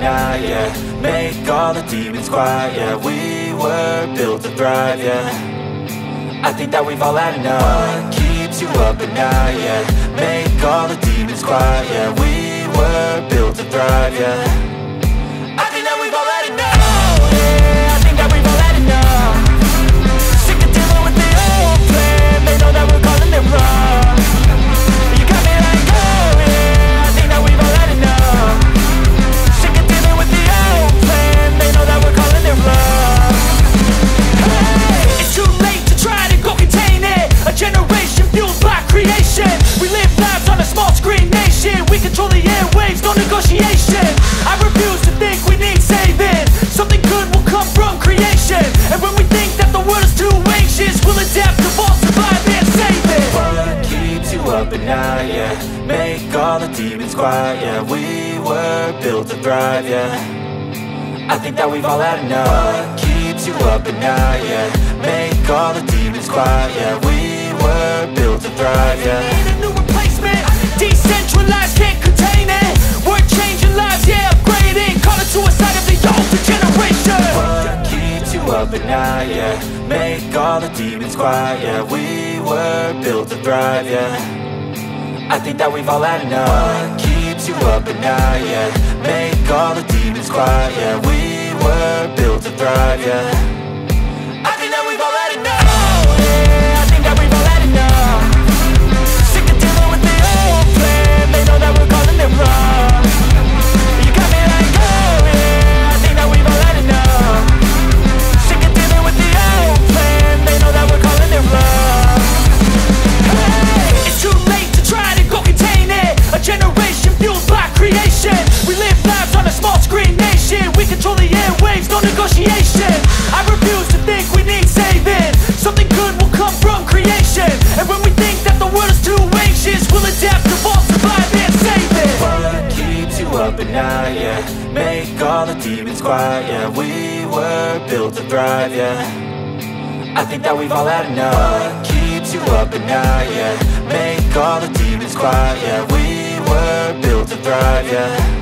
night, yeah. Make all the demons quiet, yeah. We were built to thrive, yeah. I think that we've all had enough. What keeps you up at night, yeah. Make all the demons quiet, yeah. We were built to thrive, yeah. I think that we've all had enough. Oh, yeah, I think that we've all had enough. Sick of dealing with the old plan. They know that we're calling it wrong. You got me like, oh yeah, I think that we've all had enough. Sick of dealing with the old plan. They know that we're calling it wrong. Hey, it's too late to try to go contain it. A generation fueled by creation. We live lives on a small screen nation. We control the airwaves, no negotiation. I refuse to think we need saving. Something good will come from creation. And when we think that the world is too anxious, we'll adapt, evolve, survive and save it. What keeps you up at night, yeah. Make all the demons quiet, yeah. We were built to thrive, yeah. I think that we've all had enough. What keeps you up at night, yeah. Make all the demons quiet, yeah. We were built to thrive, yeah. Need a new replacement. Decentralized, can't contain it. We're changing lives, yeah, upgrading. Call it suicide of the older generation. What keeps you up at night, yeah. Make all the demons quiet, yeah. We were built to thrive, yeah. I think that we've all had enough. What keeps you up at night, yeah. Make all the demons quiet, yeah. We were built to thrive, yeah. I think that we've all had enough. Oh yeah, I think that we've all had enough. Sick of dealing with the old plan. They know that we're calling it wrong. You got me like, oh yeah, I think that we've all had enough. Sick of dealing with the old plan. They know that we're calling it wrong. Hey, it's too late to try to go contain it. A generation fueled by creation. We live lives on a small screen nation. We control the airwaves, no negotiation. I refuse to think we need saving. Something good will come from creation. And when we think that the world is too anxious, we'll adapt, evolve, survive and save it. What keeps you up at night, yeah. Make all the demons quiet, yeah. We were built to thrive, yeah. I think that we've all had enough. What keeps you up at night, yeah. Make all the demons quiet, yeah. We were built to thrive, yeah.